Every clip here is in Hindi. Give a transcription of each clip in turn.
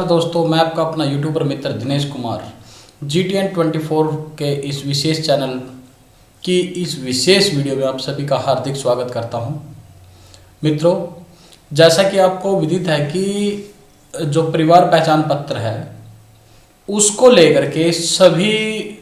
दोस्तों, मैं आपका अपना यूट्यूबर मित्र दिनेश कुमार GTN24 के इस विशेष चैनल की इस विशेष वीडियो में आप सभी का हार्दिक स्वागत करता हूं। मित्रों, जैसा कि आपको विदित है कि जो परिवार पहचान पत्र है उसको लेकर के सभी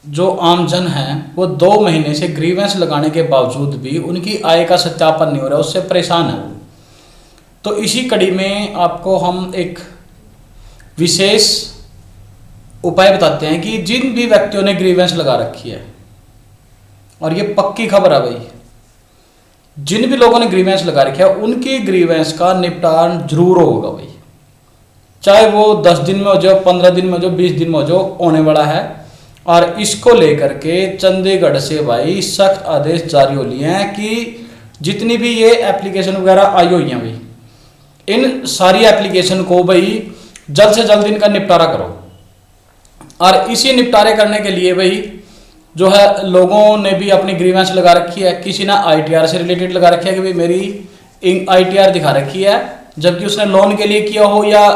जो आमजन हैं वो 2 महीने से ग्रीवेंस लगाने के बावजूद भी उनकी आय का सत्यापन नहीं हो रहा, उससे परेशान है वो। तो इसी कड़ी में आपको हम एक विशेष उपाय बताते हैं कि जिन भी व्यक्तियों ने ग्रीवेंस लगा रखी है, और ये पक्की खबर है भाई, जिन भी लोगों ने ग्रीवेंस लगा रखी है उनकी ग्रीवेंस का निपटान जरूर होगा भाई, चाहे वो 10 दिन में हो जाए, 15 दिन में हो जाए, 20 दिन में हो जाए, होने वाला है। और इसको लेकर के चंडीगढ़ से भाई सख्त आदेश जारी हो लिए हैं कि जितनी भी ये एप्लीकेशन वगैरह आई हुई हैं भाई, इन सारी एप्लीकेशन को भाई जल्द से जल्द इनका निपटारा करो। और इसी निपटारे करने के लिए भाई जो है लोगों ने भी अपनी ग्रीवेंस लगा रखी है। किसी ने ITR से रिलेटेड लगा रखी है कि भाई मेरी ITR दिखा रखी है, जबकि उसने लोन के लिए किया हो, या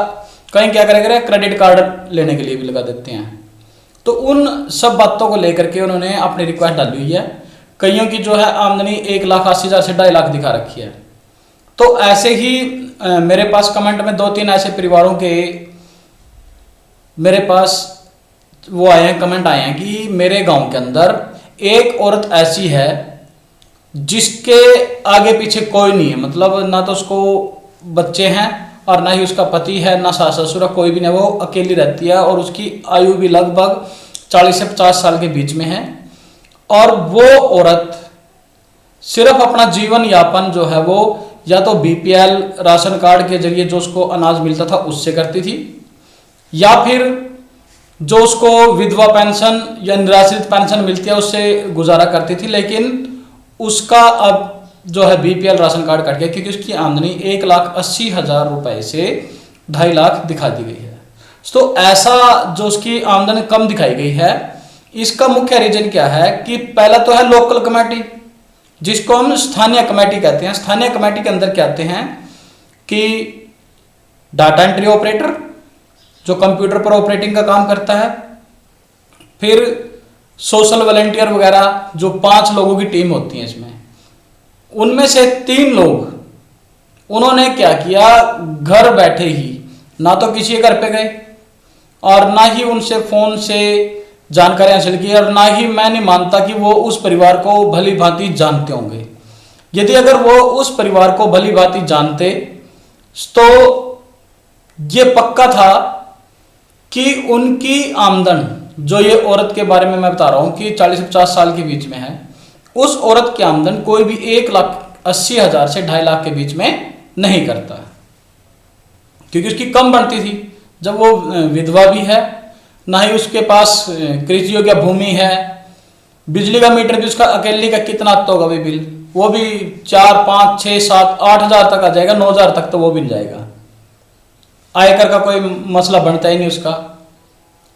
कहीं क्या करेगा क्रेडिट कार्ड लेने के लिए भी लगा देते हैं। तो उन सब बातों को लेकर के उन्होंने अपनी रिक्वेस्ट डाली हुई है। कईयों की जो है आमदनी 1,80,000 से 2.5 लाख दिखा रखी है। तो ऐसे ही मेरे पास कमेंट में 2-3 ऐसे परिवारों के मेरे पास वो आए हैं, कमेंट आए हैं कि मेरे गांव के अंदर एक औरत ऐसी है जिसके आगे पीछे कोई नहीं है, मतलब ना तो उसको बच्चे हैं और ना ही उसका पति है, ना सास ससुर, कोई भी नहीं, वो अकेली रहती है और उसकी आयु भी लगभग 40 से 50 साल के बीच में है। और वो औरत सिर्फ अपना जीवन यापन जो है वो या तो BPL राशन कार्ड के जरिए जो उसको अनाज मिलता था उससे करती थी, या फिर जो उसको विधवा पेंशन या निराश्रित पेंशन मिलती है उससे गुजारा करती थी। लेकिन उसका अब जो है BPL राशन कार्ड कट गया क्योंकि उसकी आमदनी 1,80,000 रुपए से 2.5 लाख दिखा दी गई है। तो ऐसा जो उसकी आमदनी कम दिखाई गई है, इसका मुख्य रीजन क्या है कि पहला तो है लोकल कमेटी, जिसको हम स्थानीय कमेटी कहते हैं। स्थानीय कमेटी के अंदर क्या आते हैं कि डाटा एंट्री ऑपरेटर जो कंप्यूटर पर ऑपरेटिंग का काम करता है, फिर सोशल वॉलंटियर वगैरह जो 5 लोगों की टीम होती है इसमें, उनमें से 3 लोग उन्होंने क्या किया, घर बैठे ही ना तो किसी के घर पे गए और ना ही उनसे फोन से जानकारी हासिल की, और ना ही मैं नहीं मानता कि वो उस परिवार को भली भांति जानते होंगे। यदि अगर वो उस परिवार को भली भांति जानते तो ये पक्का था कि उनकी आमदन, जो ये औरत के बारे में मैं बता रहा हूं कि 40 से 50 साल के बीच में है, उस औरत की आमदन कोई भी 1,80,000 से 2.5 लाख के बीच में नहीं करता, क्योंकि उसकी कम बनती थी। जब वो विधवा भी है, ना ही उसके पास कृषि योग्य भूमि है, बिजली का मीटर भी उसका अकेले का कितना आता होगा भी बिल, वो भी 4, 5, 6, 7, 8,000 तक आ जाएगा, 9,000 तक तो वो भी जाएगा। आयकर का कोई मसला बनता ही नहीं उसका,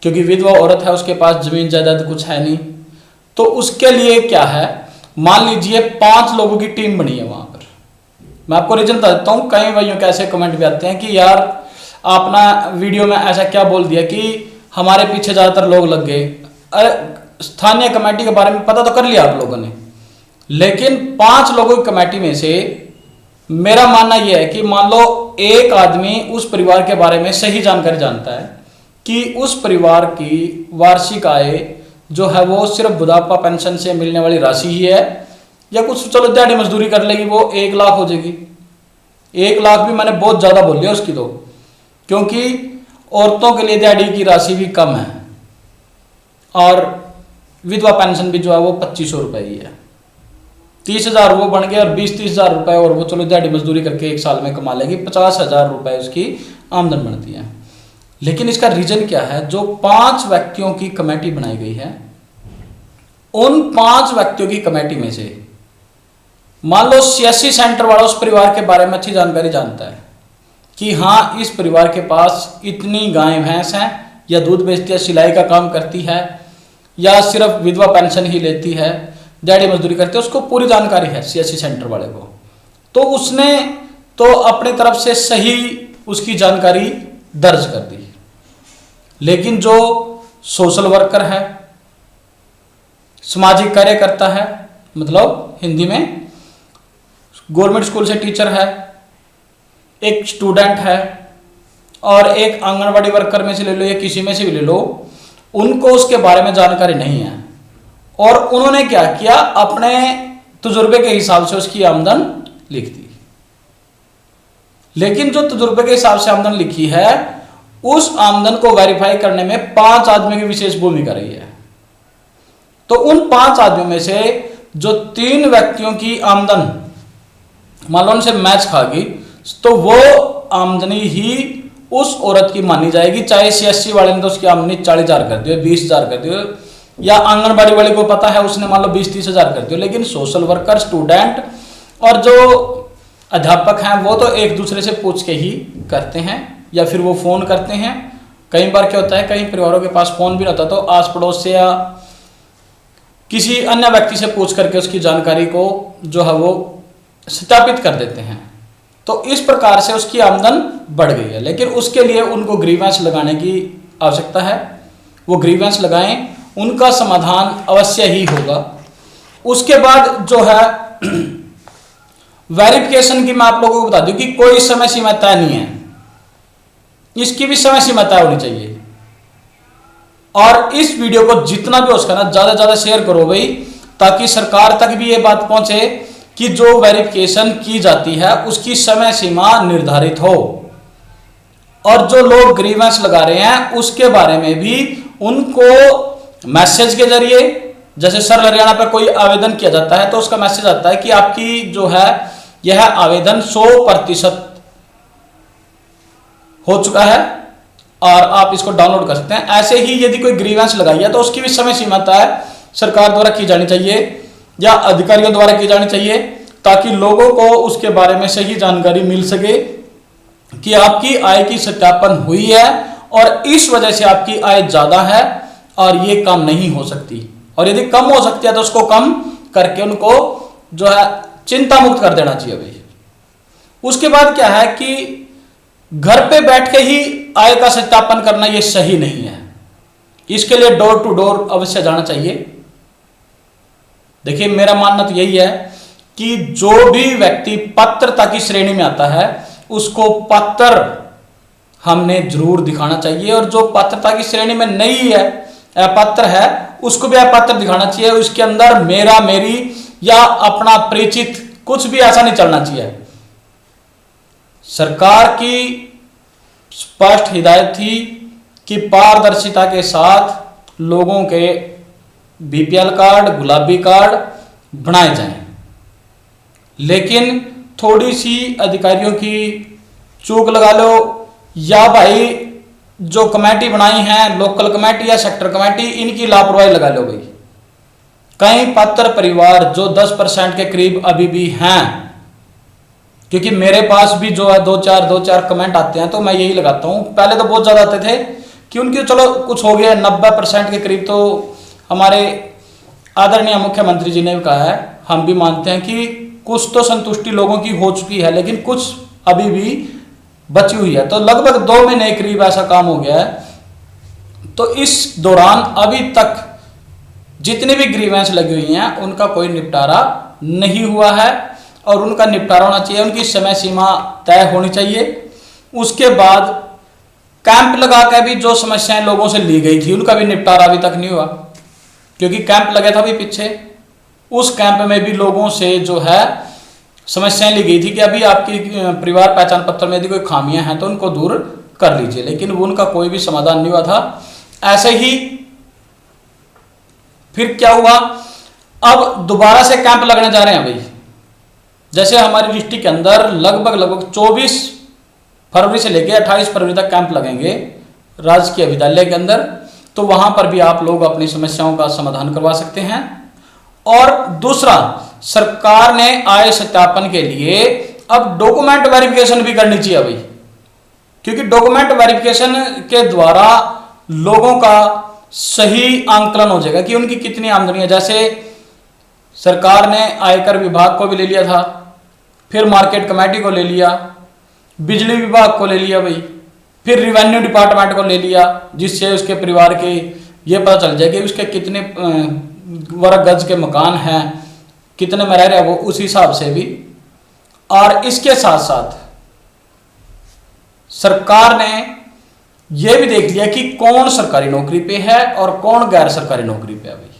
क्योंकि विधवा औरत है, उसके पास जमीन जायदाद कुछ है नहीं। तो उसके लिए क्या है, मान लीजिए 5 लोगों की टीम बनी है वहां पर। मैं आपको रीजन बता देता हूं, कई भाइयों के ऐसे कमेंट भी आते हैं कि यार आपने वीडियो में ऐसा क्या बोल दिया कि हमारे पीछे ज्यादातर लोग लग गए। अरे स्थानीय कमेटी के बारे में पता तो कर लिया आप लोगों ने, लेकिन 5 लोगों की कमेटी में से मेरा मानना यह है कि मान लो एक आदमी उस परिवार के बारे में सही जानकारी जानता है कि उस परिवार की वार्षिक आय जो है वो सिर्फ बुढ़ापा पेंशन से मिलने वाली राशि ही है, या कुछ चलो दिहाड़ी मजदूरी कर लेगी वो 1 लाख हो जाएगी। 1 लाख भी मैंने बहुत ज्यादा बोल लिया उसकी तो, क्योंकि औरतों के लिए दिहाड़ी की राशि भी कम है और विधवा पेंशन भी जो है वो 2,500 रुपए ही है। 30,000 वो बन गए और 20-30,000 रुपए और वो चलो दिहाड़ी मजदूरी करके 1 साल में कमा लेगी, 50,000 रुपए उसकी आमदन बनती है। लेकिन इसका रीजन क्या है, जो 5 व्यक्तियों की कमेटी बनाई गई है, उन 5 व्यक्तियों की कमेटी में से मान लो CSC सेंटर वाला उस परिवार के बारे में अच्छी जानकारी जानता है कि हाँ इस परिवार के पास इतनी गाय भैंस हैं, या दूध बेचती है, सिलाई का काम करती है, या सिर्फ विधवा पेंशन ही लेती है, दिहाड़ी मजदूरी करती है, उसको पूरी जानकारी है CSC सेंटर वाले को। तो उसने तो अपनी तरफ से सही उसकी जानकारी दर्ज कर दी। लेकिन जो सोशल वर्कर है, सामाजिक कार्यकर्ता है, मतलब हिंदी में गवर्नमेंट स्कूल से टीचर है, एक स्टूडेंट है और एक आंगनवाड़ी वर्कर में से ले लो या किसी में से भी ले लो, उनको उसके बारे में जानकारी नहीं है। और उन्होंने क्या किया, अपने तजुर्बे के हिसाब से उसकी आमदन लिख दी। लेकिन जो तजुर्बे के हिसाब से आमदन लिखी है, उस आमदन को वेरीफाई करने में 5 आदमी की विशेष भूमिका रही है। तो उन 5 आदमियों में से जो 3 व्यक्तियों की आमदन मान लो उनसे मैच खा गई, तो वो आमदनी ही उस औरत की मानी जाएगी, चाहे CSC वाले ने तो उसकी आमदनी 40,000 कर दियो, 20,000 कर दियो, या आंगनबाड़ी वाले को पता है उसने मान लो 20-30 हजार कर दियो। लेकिन सोशल वर्कर, स्टूडेंट और जो अध्यापक हैं वो तो एक दूसरे से पूछ के ही करते हैं, या फिर वो फोन करते हैं। कई बार क्या होता है, कई परिवारों के पास फोन भी नहीं होता, तो आस पड़ोस से या किसी अन्य व्यक्ति से पूछ करके उसकी जानकारी को जो है वो सत्यापित कर देते हैं। तो इस प्रकार से उसकी आमदन बढ़ गई है। लेकिन उसके लिए उनको ग्रीवेंस लगाने की आवश्यकता है। वो ग्रीवेंस लगाएं, उनका समाधान अवश्य ही होगा। उसके बाद जो है वेरिफिकेशन की मैं आप लोगों को बता दूं कि कोई समय सीमा तय नहीं है, इसकी भी समय सीमा तय होनी चाहिए। और इस वीडियो को जितना भी हो सके ना ज्यादा से ज्यादा शेयर करो भाई, ताकि सरकार तक भी ये बात पहुंचे कि जो वेरिफिकेशन की जाती है उसकी समय सीमा निर्धारित हो। और जो लोग ग्रीवेंस लगा रहे हैं उसके बारे में भी उनको मैसेज के जरिए, जैसे सर हरियाणा पर कोई आवेदन किया जाता है तो उसका मैसेज आता है कि आपकी जो है यह आवेदन 100% हो चुका है और आप इसको डाउनलोड कर सकते हैं। ऐसे ही यदि कोई ग्रीवेंस लगाई है तो उसकी भी समय सीमा तय सरकार द्वारा की जानी चाहिए या अधिकारियों द्वारा की जानी चाहिए, ताकि लोगों को उसके बारे में सही जानकारी मिल सके कि आपकी आय की सत्यापन हुई है और इस वजह से आपकी आय ज्यादा है और ये कम नहीं हो सकती, और यदि कम हो सकती है तो उसको कम करके उनको जो है चिंता मुक्त कर देना चाहिए भाई। उसके बाद क्या है कि घर पे बैठ के ही आय का सत्यापन करना ये सही नहीं है, इसके लिए डोर टू डोर अवश्य जाना चाहिए। देखिए मेरा मानना तो यही है कि जो भी व्यक्ति पात्रता की श्रेणी में आता है उसको पत्र हमने जरूर दिखाना चाहिए, और जो पात्रता की श्रेणी में नहीं है, अपात्र है, उसको भी अपात्र दिखाना चाहिए। उसके अंदर मेरा, मेरी या अपना परिचित कुछ भी ऐसा नहीं चलना चाहिए। सरकार की स्पष्ट हिदायत थी कि पारदर्शिता के साथ लोगों के BPL कार्ड, गुलाबी कार्ड बनाए जाएं। लेकिन थोड़ी सी अधिकारियों की चूक लगा लो, या भाई जो कमेटी बनाई है, लोकल कमेटी या सेक्टर कमेटी, इनकी लापरवाही लगा लो भाई। कई पात्र परिवार जो 10% के करीब अभी भी हैं, क्योंकि मेरे पास भी जो है दो चार कमेंट आते हैं तो मैं यही लगाता हूं। पहले तो बहुत ज्यादा आते थे कि उनकी चलो कुछ हो गया, 90% के करीब तो हमारे आदरणीय मुख्यमंत्री जी ने भी कहा है, हम भी मानते हैं कि कुछ तो संतुष्टि लोगों की हो चुकी है, लेकिन कुछ अभी भी बची हुई है। तो लगभग 2 महीने के करीब ऐसा काम हो गया है। तो इस दौरान अभी तक जितनी भी ग्रीवेंस लगी हुई हैं उनका कोई निपटारा नहीं हुआ है, और उनका निपटारा होना चाहिए, उनकी समय सीमा तय होनी चाहिए। उसके बाद कैंप लगा कर भी जो समस्याएं लोगों से ली गई थी उनका भी निपटारा अभी तक नहीं हुआ, क्योंकि कैंप लगा था भी पीछे। उस कैंप में भी लोगों से जो है समस्याएं ली गई थी कि अभी आपकी परिवार पहचान पत्र में यदि कोई खामियां हैं तो उनको दूर कर लीजिए, लेकिन उनका कोई भी समाधान नहीं हुआ था। ऐसे ही फिर क्या हुआ, अब दोबारा से कैंप लगने जा रहे हैं भाई। जैसे हमारी डिस्ट्रिक्ट के अंदर लगभग 24 फरवरी से लेकर 28 फरवरी तक कैंप लगेंगे राजकीय विद्यालय के अंदर, तो वहां पर भी आप लोग अपनी समस्याओं का समाधान करवा सकते हैं। और दूसरा, सरकार ने आय सत्यापन के लिए अब डॉक्यूमेंट वेरिफिकेशन भी करनी चाहिए भाई, क्योंकि डॉक्यूमेंट वेरिफिकेशन के द्वारा लोगों का सही आंकलन हो जाएगा कि उनकी कितनी आमदनी है। जैसे सरकार ने आयकर विभाग को भी ले लिया था, फिर मार्केट कमेटी को ले लिया, बिजली विभाग को ले लिया भाई, फिर रिवेन्यू डिपार्टमेंट को ले लिया, जिससे उसके परिवार के ये पता चल जाए कि उसके कितने वर्ग गज के मकान हैं, कितने में रह रहे हैं वो, उस हिसाब से भी। और इसके साथ साथ सरकार ने यह भी देख लिया कि कौन सरकारी नौकरी पे है और कौन गैर सरकारी नौकरी पे है भाई।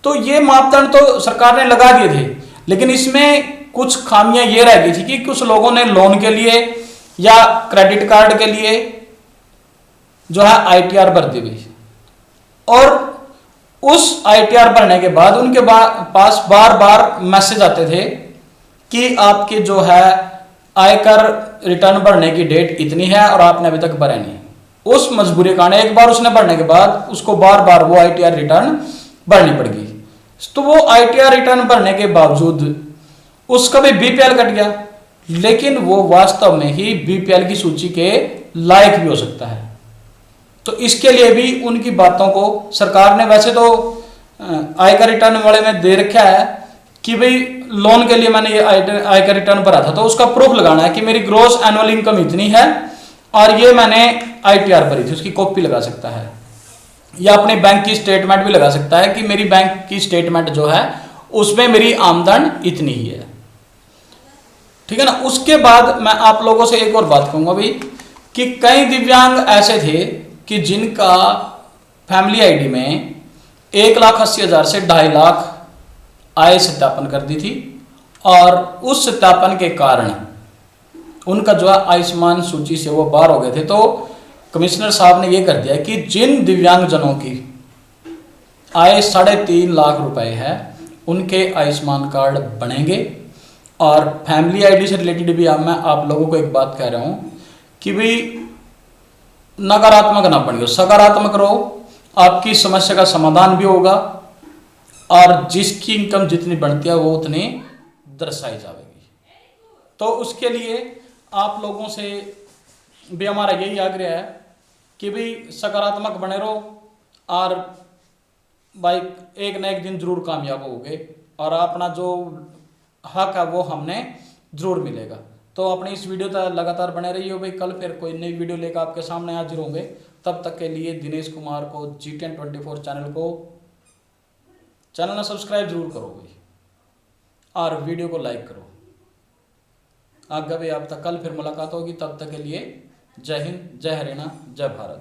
तो ये मापदंड तो सरकार ने लगा दिए थे, लेकिन इसमें कुछ खामियां ये रह गई थी कि कुछ लोगों ने लोन के लिए या क्रेडिट कार्ड के लिए जो है आईटीआर भर दी गई, और उस आईटीआर भरने के बाद उनके पास बार बार मैसेज आते थे कि आपके जो है आयकर रिटर्न भरने की डेट इतनी है और आपने अभी तक भरा नहीं। उस मजबूरी के कारण एक बार उसने भरने के बाद उसको बार बार वो आईटीआर रिटर्न भरनी पड़ गई। तो वो आईटीआर रिटर्न भरने के बावजूद उसका भी बीपीएल कट गया, लेकिन वो वास्तव में ही बीपीएल की सूची के लायक भी हो सकता है। तो इसके लिए भी उनकी बातों को सरकार ने वैसे तो आयकर रिटर्न वाले में दे रखा है कि भाई लोन के लिए मैंने ये आयकर रिटर्न भरा था तो उसका प्रूफ लगाना है कि मेरी ग्रॉस एनुअल इनकम इतनी है और ये मैंने आईटीआर भरी थी, उसकी कॉपी लगा सकता है, या अपने बैंक की स्टेटमेंट भी लगा सकता है कि मेरी बैंक की स्टेटमेंट जो है उसमें मेरी आमदन इतनी ही है। ठीक है ना। उसके बाद मैं आप लोगों से एक और बात कहूंगा भाई कि कई दिव्यांग ऐसे थे कि जिनका फैमिली आईडी में 1,80,000 से 2.5 लाख आय सत्यापन कर दी थी, और उस सत्यापन के कारण उनका जो है आयुष्मान सूची से वो बाहर हो गए थे। तो कमिश्नर साहब ने ये कर दिया कि जिन दिव्यांगजनों की आय 3.5 लाख रुपए है उनके आयुष्मान कार्ड बनेंगे। और फैमिली आईडी से रिलेटेड भी मैं आप लोगों को एक बात कह रहा हूं कि भाई नकारात्मक ना बनिए, सकारात्मक रहो, आपकी समस्या का समाधान भी होगा और जिसकी इनकम जितनी बनती है वो उतनी दर्शाई जाएगी। तो उसके लिए आप लोगों से भी हमारा यही आग्रह है कि भाई सकारात्मक बने रहो, और भाई एक न एक दिन जरूर कामयाब होगे और अपना जो हक है वो हमने जरूर मिलेगा। तो अपनी इस वीडियो तक लगातार बने रहिए भाई, कल फिर कोई नई वीडियो लेकर आपके सामने हाजिर होंगे। तब तक के लिए दिनेश कुमार को GTN 24 चैनल ने सब्सक्राइब जरूर करो भाई, और वीडियो को लाइक करो। आगे भाई आप तक कल फिर मुलाकात होगी, तब तक के लिए जय हिंद, जय हरियाणा, जय भारत।